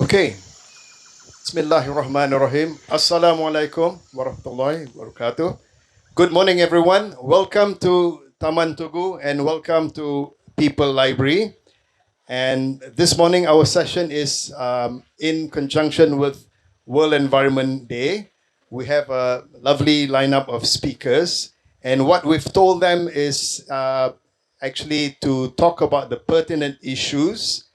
Okay. Bismillahirrahmanirrahim. Assalamualaikum warahmatullahi wabarakatuh. Good morning, everyone. Welcome to Taman Tugu and welcome to People Library. And this morning, our session is in conjunction with World Environment Day. We have a lovely lineup of speakers. And what we've told them is actually to talk about the pertinent issues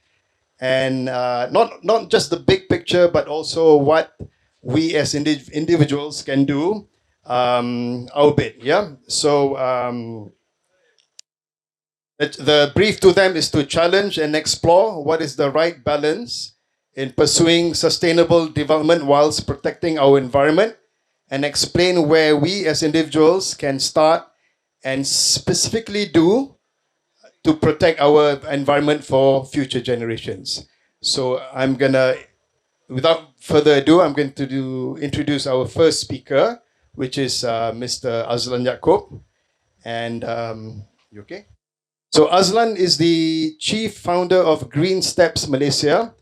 and not just the big picture, but also what we as individuals can do our bit. Yeah. So the brief to them is to challenge and explore what is the right balance in pursuing sustainable development whilst protecting our environment, and explain where we as individuals can start and specifically do to protect our environment for future generations. So I'm gonna, without further ado, I'm going to introduce our first speaker, which is Mr. Azlan Yaacob. And you okay? So Azlan is the chief founder of GreenSteps Malaysia,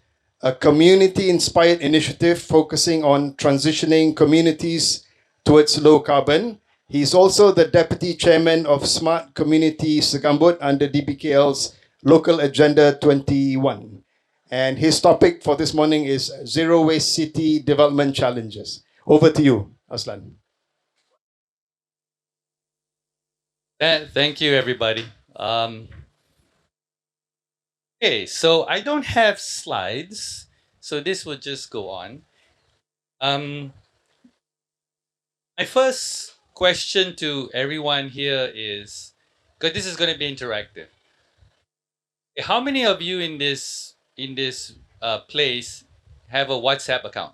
a community-inspired initiative focusing on transitioning communities towards low carbon. He's also the deputy chairman of Smart Community Segambut under DBKL's Local Agenda 21. And his topic for this morning is Zero Waste City Development Challenges. Over to you, Azlan. Thank you, everybody. Okay, so I don't have slides, so this will just go on. My first question to everyone here is, because this is going to be interactive. How many of you in this place have a WhatsApp account?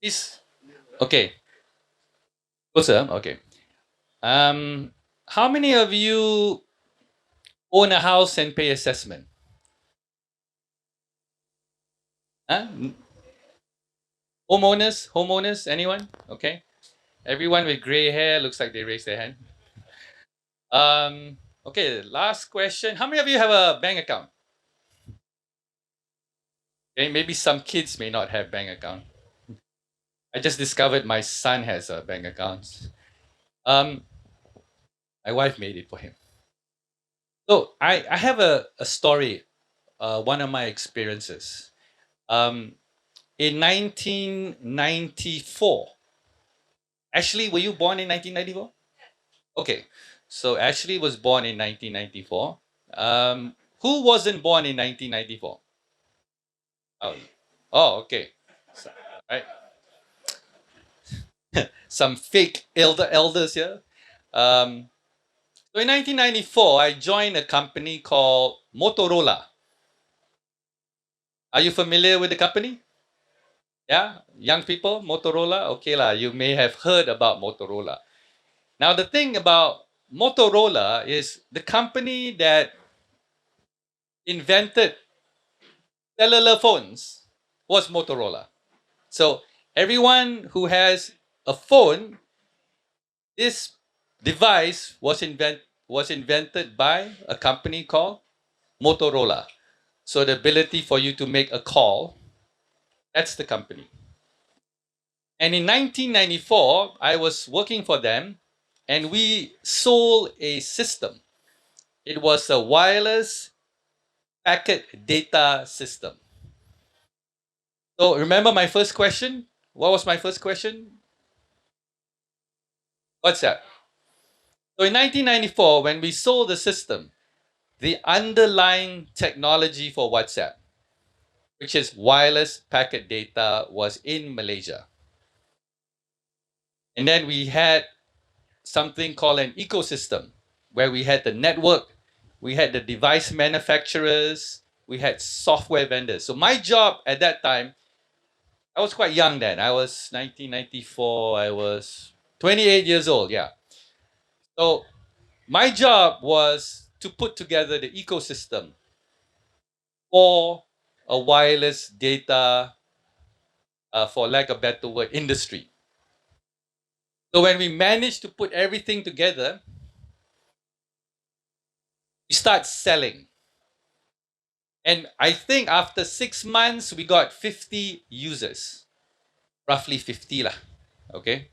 Is okay. Closer. Okay. How many of you own a house and pay assessment? Huh? Homeowners, anyone? Okay. Everyone with gray hair looks like they raised their hand. Okay, last question. How many of you have a bank account? Okay, maybe some kids may not have bank account. I just discovered my son has a bank account. Um, my wife made it for him. So I have a story, one of my experiences. Um, in 1994, Ashley, were you born in 1994? Okay, so Ashley was born in 1994. Who wasn't born in 1994? Oh, oh, okay. So, right. Some fake elders here. So in 1994, I joined a company called Motorola. Are you familiar with the company? Yeah, young people, Motorola. Okay lah, you may have heard about Motorola. Now the thing about Motorola is the company that invented cellular phones was Motorola. So everyone who has a phone, this device was invented by a company called Motorola. So the ability for you to make a call, that's the company. And in 1994, I was working for them and we sold a system. It was a wireless packet data system. So remember my first question? What was my first question? What's that? So in 1994, when we sold the system, the underlying technology for WhatsApp, which is wireless packet data, was in Malaysia. And then we had something called an ecosystem where we had the network, we had the device manufacturers, we had software vendors. So my job at that time, I was quite young then. I was 1994, I was 28 years old, yeah. So my job was to put together the ecosystem for a wireless data, for lack of a better word, industry. So when we managed to put everything together, We start selling. And I think after 6 months, we got 50 users, roughly 50 lah. Okay.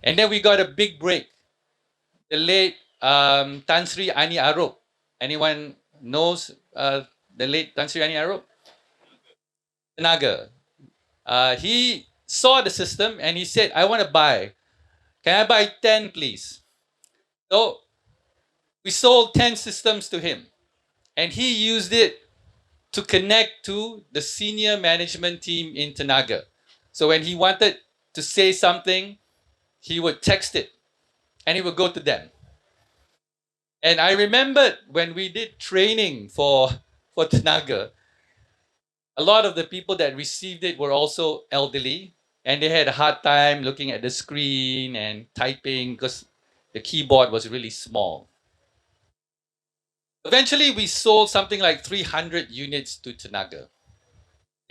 And then we got a big break. The late Tan Sri Ani Arop. Anyone knows the late Tan Sri Ani Arop? Tenaga. He saw the system and he said, I want to buy. Can I buy 10, please? So we sold 10 systems to him. And he used it to connect to the senior management team in Tenaga. So when he wanted to say something, he would text it and he would go to them. And I remembered when we did training for Tenaga, a lot of the people that received it were also elderly and they had a hard time looking at the screen and typing because the keyboard was really small. Eventually, we sold something like 300 units to Tenaga.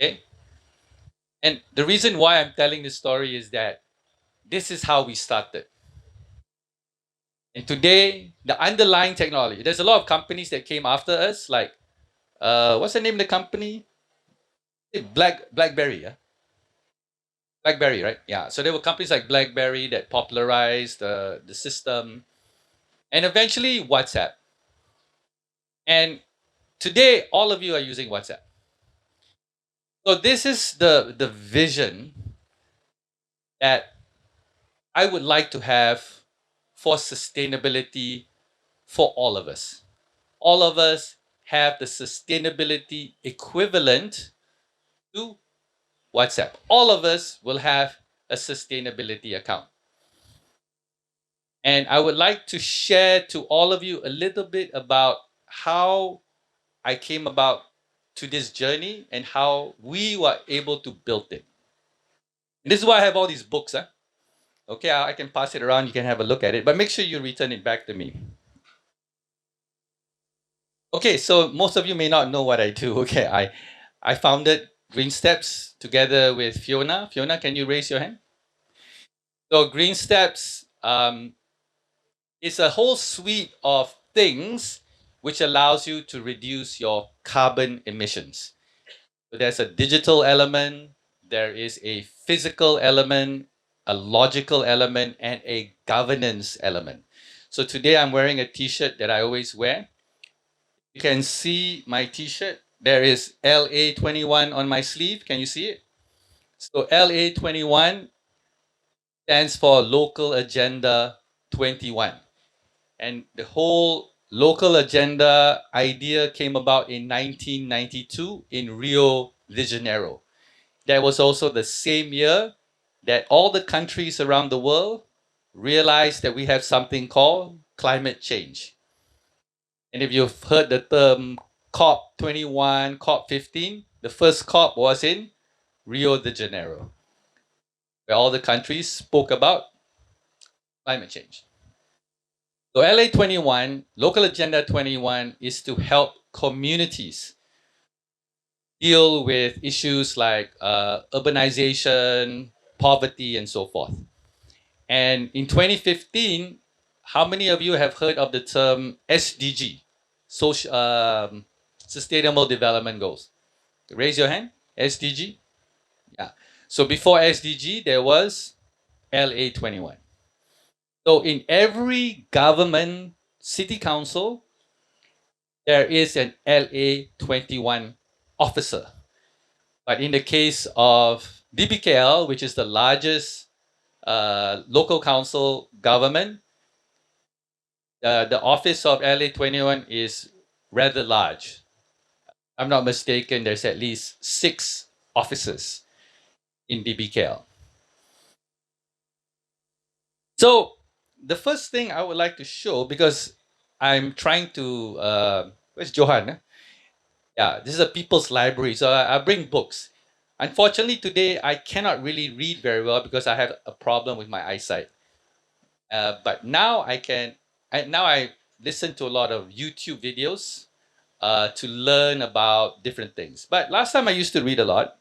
Okay? And the reason why I'm telling this story is that this is how we started. And today, the underlying technology, there's a lot of companies that came after us, like, what's the name of the company? BlackBerry, yeah? BlackBerry, right? Yeah. So there were companies like BlackBerry that popularized the system, and eventually WhatsApp. And today, all of you are using WhatsApp. So this is the vision that I would like to have for sustainability for all of us. All of us have the sustainability equivalent to WhatsApp. All of us will have a sustainability account. And I would like to share to all of you a little bit about how I came about to this journey and how we were able to build it. And this is why I have all these books. Huh? Okay, I can pass it around. You can have a look at it, but make sure you return it back to me. Okay, so most of you may not know what I do. Okay, I founded GreenSteps together with Fiona. Fiona, can you raise your hand? So GreenSteps is a whole suite of things which allows you to reduce your carbon emissions. So there's a digital element, there is a physical element, a logical element, and a governance element. So today I'm wearing a t-shirt that I always wear. You can see my t-shirt. There is LA21 on my sleeve. Can you see it? So LA21 stands for Local Agenda 21. And the whole local agenda idea came about in 1992 in Rio de Janeiro. That was also the same year that all the countries around the world realized that we have something called climate change. And if you've heard the term COP21, COP15, the first COP was in Rio de Janeiro, where all the countries spoke about climate change. So LA21, Local Agenda 21, is to help communities deal with issues like urbanization, poverty, and so forth. And in 2015, how many of you have heard of the term SDG, Social, Sustainable Development Goals? Raise your hand. SDG? Yeah. So before SDG, there was LA21. So in every government city council, there is an LA21 officer. But in the case of DBKL, which is the largest local council government, the office of LA21 is rather large. I'm not mistaken, there's at least 6 offices in DBKL. So the first thing I would like to show, because I'm trying to, where's Johan? Yeah, this is a people's library, so I bring books. Unfortunately, today I cannot really read very well because I have a problem with my eyesight. But now I listen to a lot of YouTube videos to learn about different things. But last time I used to read a lot.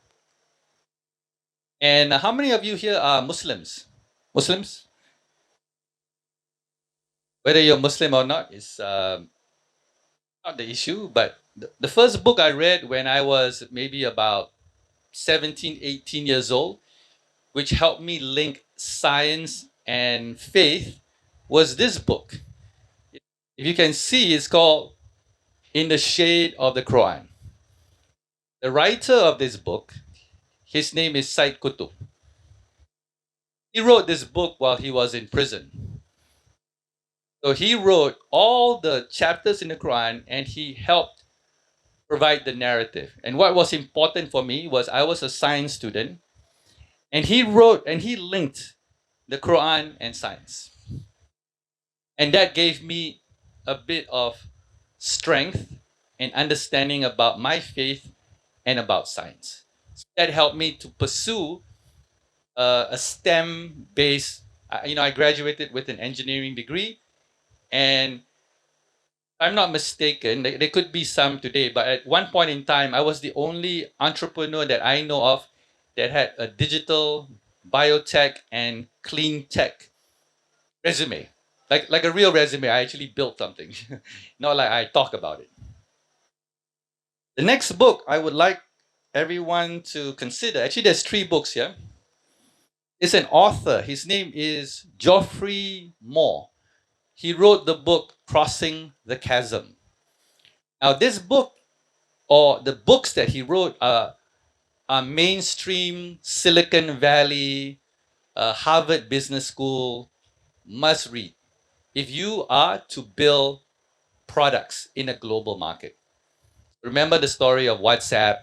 And how many of you here are Muslims? Muslims? Whether you're Muslim or not is not the issue, but the first book I read when I was maybe about 17, 18 years old, which helped me link science and faith, was this book. If you can see, it's called In the Shade of the Quran. The writer of this book, his name is Said Qutb. He wrote this book while he was in prison. So he wrote all the chapters in the Quran and he helped provide the narrative. And what was important for me was I was a science student and he wrote and he linked the Quran and science. And that gave me a bit of strength and understanding about my faith and about science. So that helped me to pursue a STEM based, I graduated with an engineering degree. And I'm not mistaken, there could be some today, but at one point in time, I was the only entrepreneur that I know of that had a digital, biotech, and clean tech resume. Like a real resume, I actually built something, not like I talk about it. The next book I would like everyone to consider, actually, there's 3 books here. It's an author. His name is Geoffrey Moore. He wrote the book Crossing the Chasm. Now, this book, or the books that he wrote, are mainstream Silicon Valley, Harvard Business School must read if you are to build products in a global market. Remember the story of WhatsApp.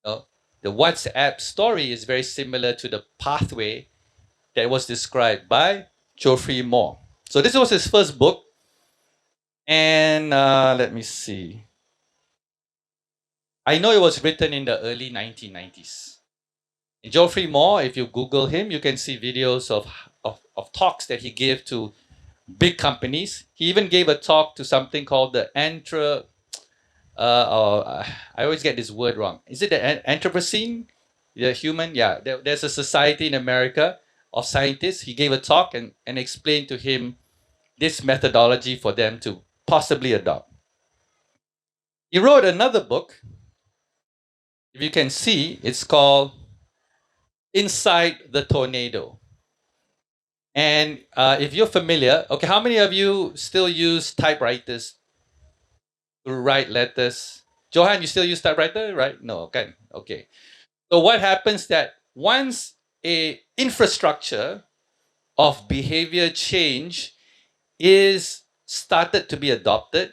The WhatsApp story is very similar to the pathway that was described by Geoffrey Moore. So this was his first book. And let me see. I know it was written in the early 1990s. And Geoffrey Moore, if you Google him, you can see videos of talks that he gave to big companies. He even gave a talk to something called the I always get this word wrong. Is it the Anthropocene? The human? Yeah. There's a society in America of scientists. He gave a talk and explained to him this methodology for them to possibly adopt. He wrote another book. If you can see, it's called Inside the Tornado. And if you're familiar, okay, how many of you still use typewriters to write letters? Johan, you still use typewriter, right? No, okay, okay. So what happens that once a infrastructure of behavior change is started to be adopted,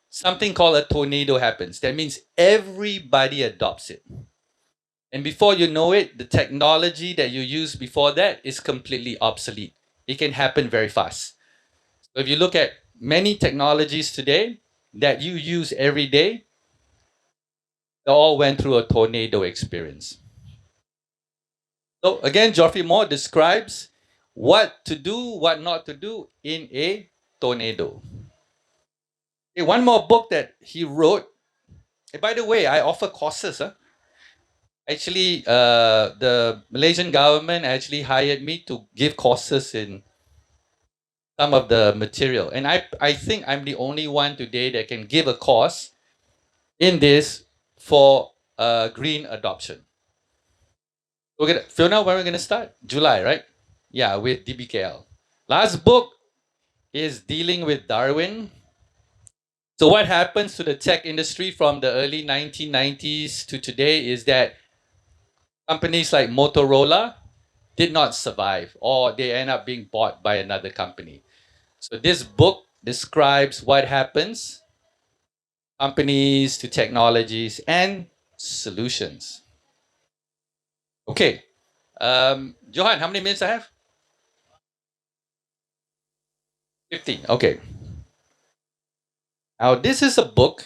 something called a tornado happens. That means everybody adopts it. And before you know it, the technology that you used before that is completely obsolete. It can happen very fast. So if you look at many technologies today that you use every day, they all went through a tornado experience. So again, Geoffrey Moore describes what to do, what not to do in a tornado. Okay, one more book that he wrote. By the way, I offer courses. Actually, the Malaysian government actually hired me to give courses in some of the material. And I think I'm the only one today that can give a course in this for green adoption. Fiona, when we're going to start? July, right? Yeah, with DBKL. Last book is dealing with Darwin. So what happens to the tech industry from the early 1990s to today is that companies like Motorola did not survive or they end up being bought by another company. So this book describes what happens, companies to technologies and solutions. Okay. Johan, how many minutes I have? 15. Okay. Now this is a book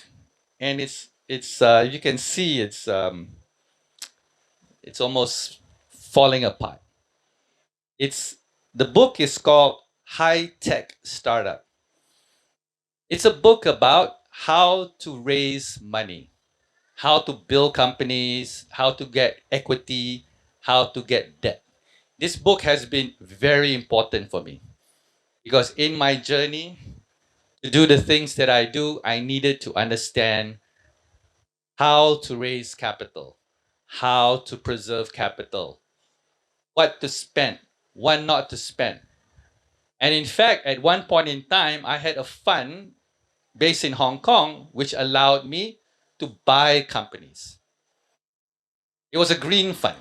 and it's you can see it's almost falling apart. The book is called High Tech Startup. It's a book about how to raise money, how to build companies, how to get equity, how to get debt. This book has been very important for me because in my journey To do the things that I do, I needed to understand how to raise capital, how to preserve capital, what to spend, what not to spend. And in fact, at one point in time, I had a fund based in Hong Kong, which allowed me to buy companies. It was a green fund.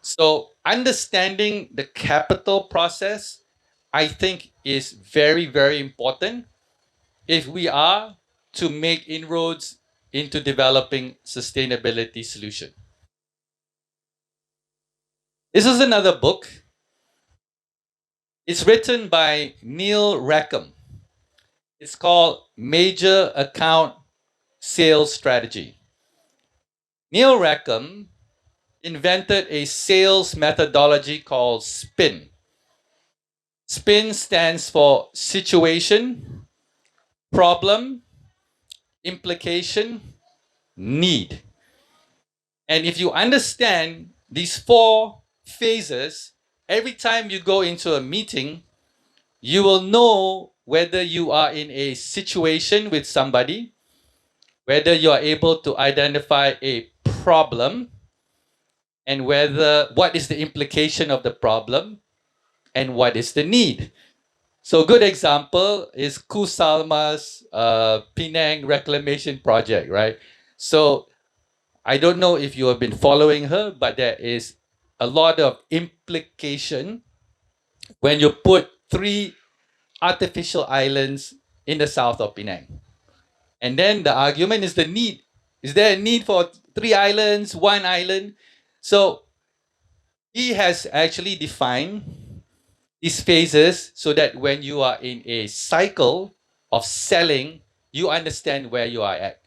So understanding the capital process, I think, is very, very important if we are to make inroads into developing sustainability solution. This is another book. It's written by Neil Rackham. It's called Major Account Sales Strategy. Neil Rackham invented a sales methodology called SPIN. SPIN stands for situation, problem, implication, need. And if you understand these four phases, every time you go into a meeting, you will know whether you are in a situation with somebody, whether you are able to identify a problem, and whether what is the implication of the problem and what is the need. So a good example is Kusalma's Penang Reclamation Project, right? So I don't know if you have been following her, but there is a lot of implication when you put 3 artificial islands in the south of Penang. And then the argument is the need. Is there a need for 3 islands, 1 island? So he has actually defined these phases so that when you are in a cycle of selling, you understand where you are at.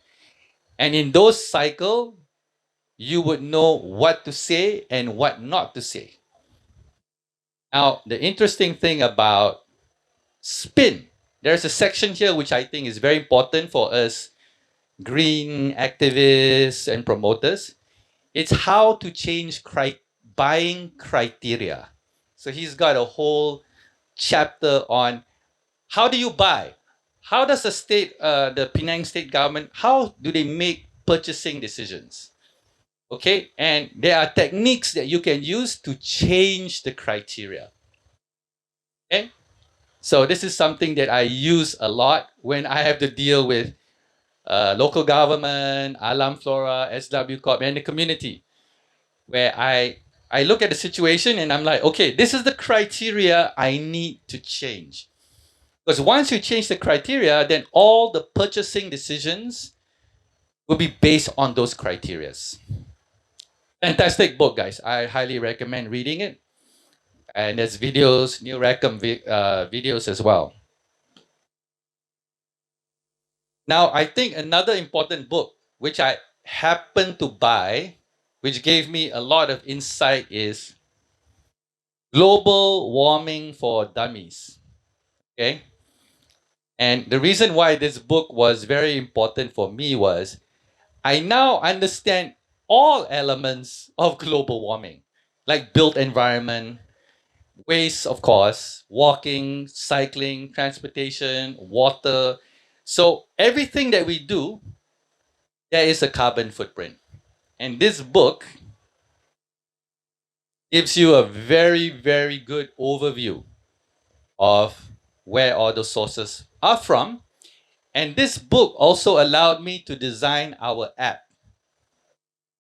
And in those cycle, you would know what to say and what not to say. Now, the interesting thing about spin, there's a section here which I think is very important for us green activists and promoters. It's how to change buying criteria. So he's got a whole chapter on how do you buy? How does the Penang state government, how do they make purchasing decisions? Okay, and there are techniques that you can use to change the criteria. Okay, so this is something that I use a lot when I have to deal with local government, Alam Flora, SW Corp, and the community, where I look at the situation and I'm like, okay, this is the criteria I need to change. Because once you change the criteria, then all the purchasing decisions will be based on those criteria. Fantastic book, guys. I highly recommend reading it. And there's videos, Neil Rackham videos as well. Now, I think another important book, which I happened to buy, which gave me a lot of insight, is Global Warming for Dummies. Okay? And the reason why this book was very important for me was I now understand all elements of global warming, like built environment, waste, of course, walking, cycling, transportation, water. So everything that we do, there is a carbon footprint. And this book gives you a very, very good overview of where all the sources are from. And this book also allowed me to design our app.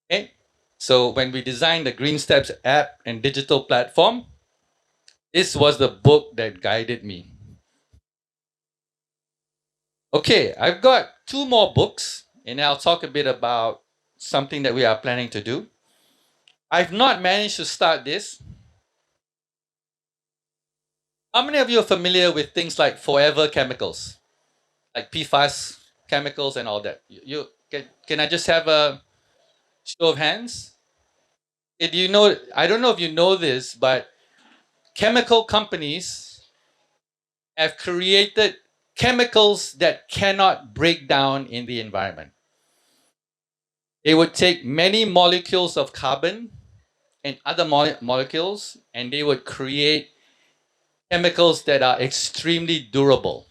Okay? So when we designed the GreenSteps app and digital platform, this was the book that guided me. Okay, I've got 2 more books, and I'll talk a bit about something that we are planning to do. I've not managed to start this. How many of you are familiar with things like forever chemicals, like PFAS chemicals and all that? You can I just have a show of hands? Do you know? I don't know if you know this, but chemical companies have created chemicals that cannot break down in the environment. They would take many molecules of carbon and other molecules, and they would create chemicals that are extremely durable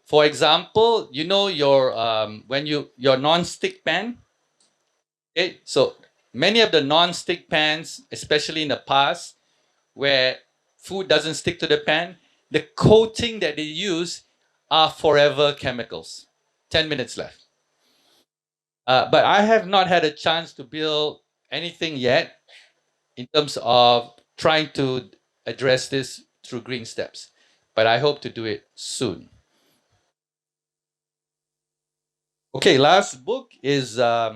For example, you know your when your non-stick pan. Okay, so many of the non-stick pans, especially in the past, where food doesn't stick to the pan, the coating that they use are forever chemicals. 10 minutes left. But I have not had a chance to build anything yet in terms of trying to address this through GreenSteps. But I hope to do it soon. Okay, last book is at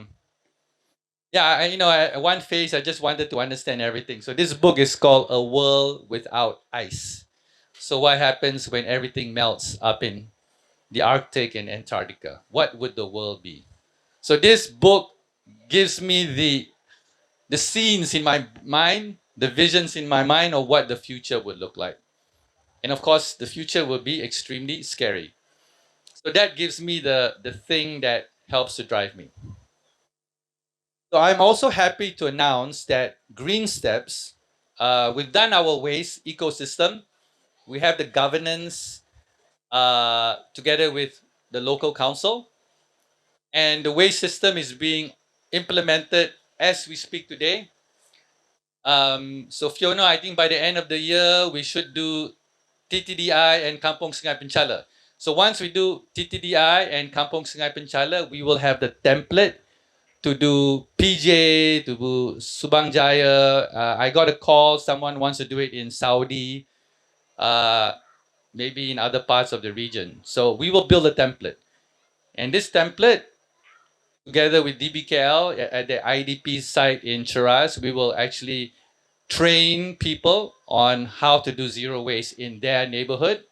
one phase I just wanted to understand everything. So this book is called A World Without Ice. So what happens when everything melts up in the Arctic and Antarctica? What would the world be? So this book gives me the scenes in my mind, the visions in my mind of what the future would look like. And of course, the future will be extremely scary. So that gives me the thing that helps to drive me. So I'm also happy to announce that GreenSteps, we've done our waste ecosystem. We have the governance together with the local council. And the waste system is being implemented as we speak today. So Fiona, I think by the end of the year, we should do TTDI and Kampung Sungai Penchala. So once we do TTDI and Kampung Sungai Penchala, we will have the template to do PJ, to do Subang Jaya. I got a call, someone wants to do it in Saudi, maybe in other parts of the region. So we will build a template. And this template, together with DBKL at the IDP site in Cheras, we will actually train people on how to do zero waste in their neighborhood.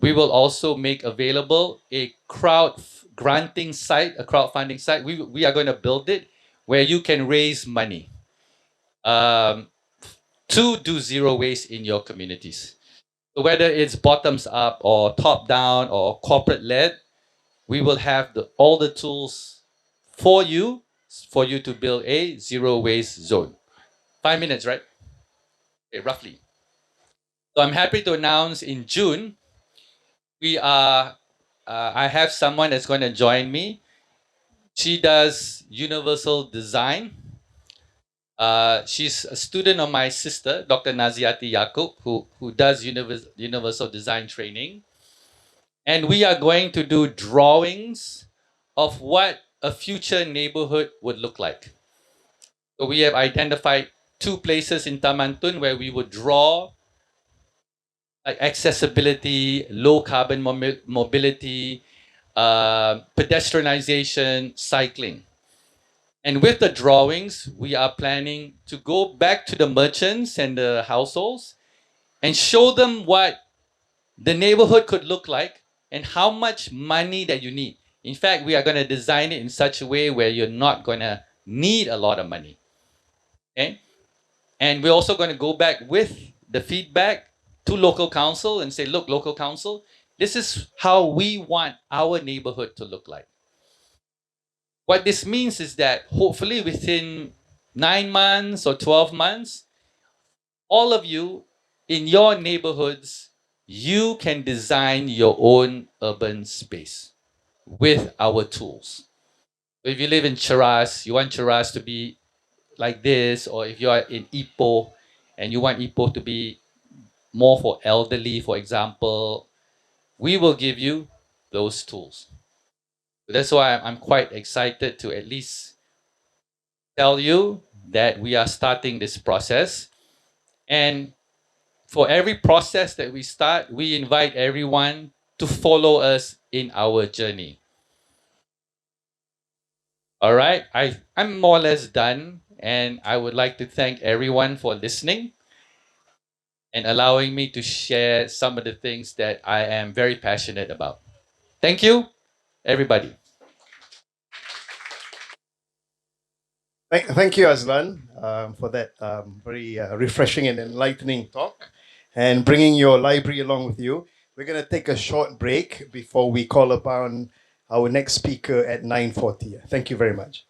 We will also make available a crowdfunding site. We are going to build it where you can raise money um, to do zero waste in your communities. So whether it's bottoms up or top down or corporate led, we will have all the tools for you to build a zero waste zone. 5 minutes, right? Okay, roughly. So I'm happy to announce in June we are. I have someone that's going to join me. She does universal design. She's a student of my sister, Dr. Naziati Yaacob, who does universal design training. And we are going to do drawings of what a future neighborhood would look like. So we have identified 2 places in Taman Tugu where we would draw like accessibility, low carbon mobility, pedestrianization, cycling. And with the drawings, we are planning to go back to the merchants and the households and show them what the neighborhood could look like and how much money that you need. In fact, we are going to design it in such a way where you're not going to need a lot of money. Okay? And we're also going to go back with the feedback to local council and say, look, local council, this is how we want our neighborhood to look like. What this means is that hopefully within 9 months or 12 months, all of you in your neighborhoods, you can design your own urban space with our tools. So if you live in Cheras, you want Cheras to be like this, or if you are in Ipoh and you want Ipoh to be more for elderly, for example, we will give you those tools. That's why I'm quite excited to at least tell you that we are starting this process. And for every process that we start, we invite everyone to follow us in our journey. All right, I'm more or less done, and I would like to thank everyone for listening and allowing me to share some of the things that I am very passionate about. Thank you, everybody. Thank you, Azlan, for that very refreshing and enlightening talk and bringing your library along with you. We're going to take a short break before we call upon our next speaker at 9:40. Thank you very much.